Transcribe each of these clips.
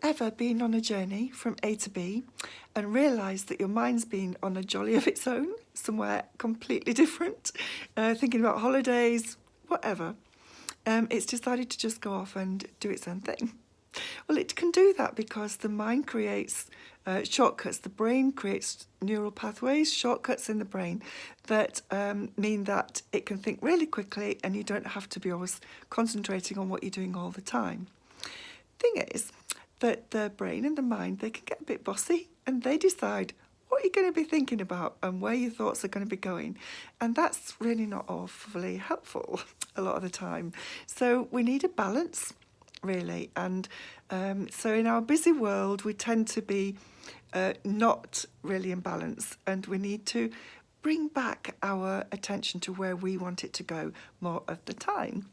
ever been on a journey from A to B and realised that your mind's been on a jolly of its own, somewhere completely different, thinking about holidays, whatever? It's decided to just go off and do its own thing. Well, it can do that because the mind creates shortcuts. The brain creates neural pathways, shortcuts in the brain that mean that it can think really quickly and you don't have to be always concentrating on what you're doing all the time. Thing is that the brain and the mind, they can get a bit bossy and they decide what you're going to be thinking about and where your thoughts are going to be going. And that's really not awfully helpful a lot of the time. So we need a balance, really. And so in our busy world, we tend to be not really in balance, and we need to bring back our attention to where we want it to go more of the time.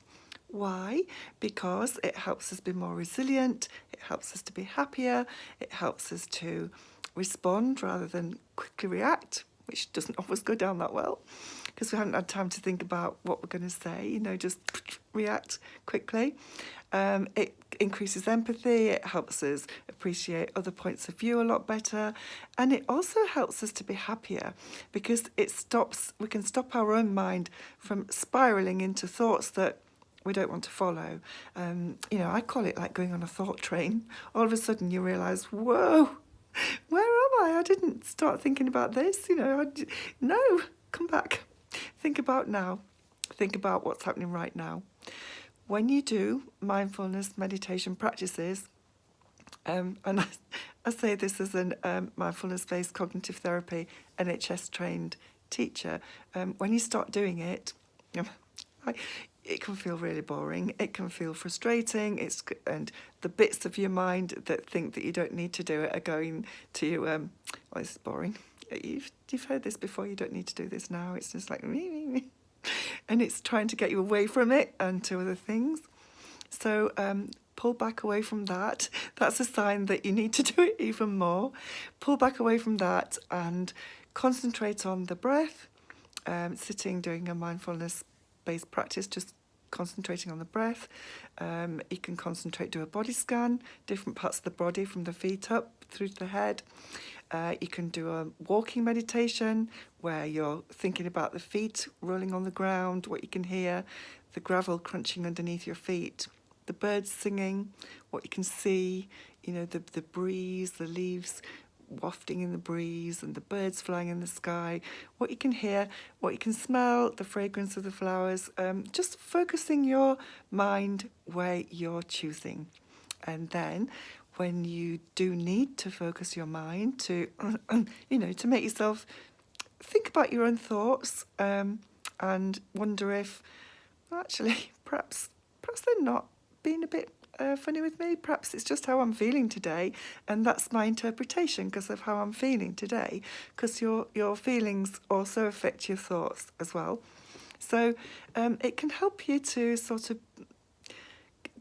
Why? Because it helps us be more resilient, it helps us to be happier, it helps us to respond rather than quickly react, which doesn't always go down that well because we haven't had time to think about what we're going to say, just react quickly. It increases empathy, it helps us appreciate other points of view a lot better, and it also helps us to be happier because we can stop our own mind from spiralling into thoughts that we don't want to follow. I call it like going on a thought train. All of a sudden you realise, whoa, where am I? I didn't start thinking about this. No, come back. Think about now. Think about what's happening right now. When you do mindfulness meditation practices, and I say this as a mindfulness-based cognitive therapy NHS trained teacher, when you start doing it, it can feel really boring. It can feel frustrating. And the bits of your mind that think that you don't need to do it are going to you. This is boring. You've heard this before. You don't need to do this now. It's just like me. And it's trying to get you away from it and to other things. So pull back away from that. That's a sign that you need to do it even more. Pull back away from that and concentrate on the breath. Sitting, doing a mindfulness-based practice, just concentrating on the breath. You can concentrate, do a body scan, different parts of the body from the feet up through to the head. You can do a walking meditation where you're thinking about the feet rolling on the ground, what you can hear, the gravel crunching underneath your feet, the birds singing, what you can see, the breeze, the leaves wafting in the breeze and the birds flying in the sky, what you can hear, what you can smell, the fragrance of the flowers, just focusing your mind where you're choosing. And then when you do need to focus your mind to, to make yourself think about your own thoughts and wonder if, actually, perhaps they're not being a bit funny with me. Perhaps it's just how I'm feeling today, and that's my interpretation because of how I'm feeling today, because your feelings also affect your thoughts as well. So it can help you to sort of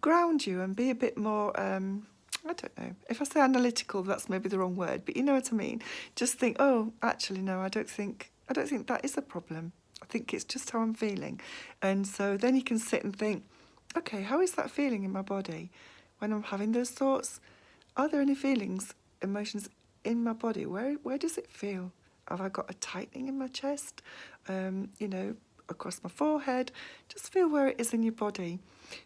ground you and be a bit more, I don't know, if I say analytical, that's maybe the wrong word, but you know what I mean. Just think, oh, actually, no, I don't think that is a problem. I think it's just how I'm feeling. And so then you can sit and think, okay, how is that feeling in my body when I'm having those thoughts? Are there any feelings, emotions in my body? Where does it feel? Have I got a tightening in my chest? Across my forehead? Just feel where it is in your body.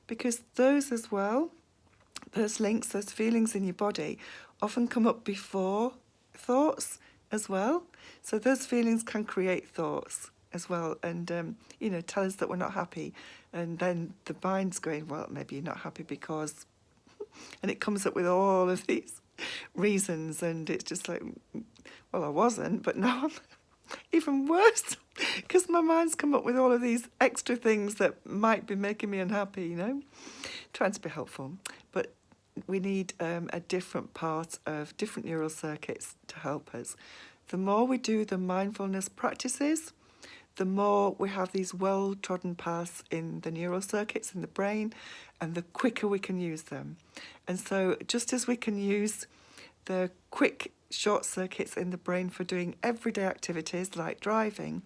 Because those as well, those links, those feelings in your body often come up before thoughts as well. So those feelings can create thoughts as well and, tell us that we're not happy. And then the mind's going, well, maybe you're not happy because... And it comes up with all of these reasons and it's just like, well, I wasn't, but now I'm even worse because my mind's come up with all of these extra things that might be making me unhappy, Trying to be helpful. But we need a different part of different neural circuits to help us. The more we do the mindfulness practices, the more we have these well-trodden paths in the neural circuits in the brain, and the quicker we can use them. And so just as we can use the quick short circuits in the brain for doing everyday activities like driving,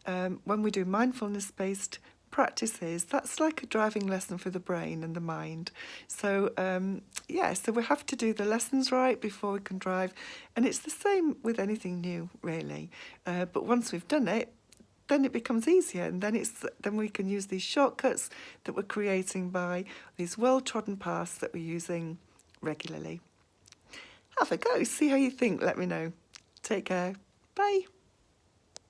when we do mindfulness-based practices, that's like a driving lesson for the brain and the mind. So so we have to do the lessons right before we can drive, and it's the same with anything new, really. But once we've done it, then it becomes easier, and then we can use these shortcuts that we're creating by these well-trodden paths that we're using regularly. Have a go, see how you think, let me know. Take care, bye.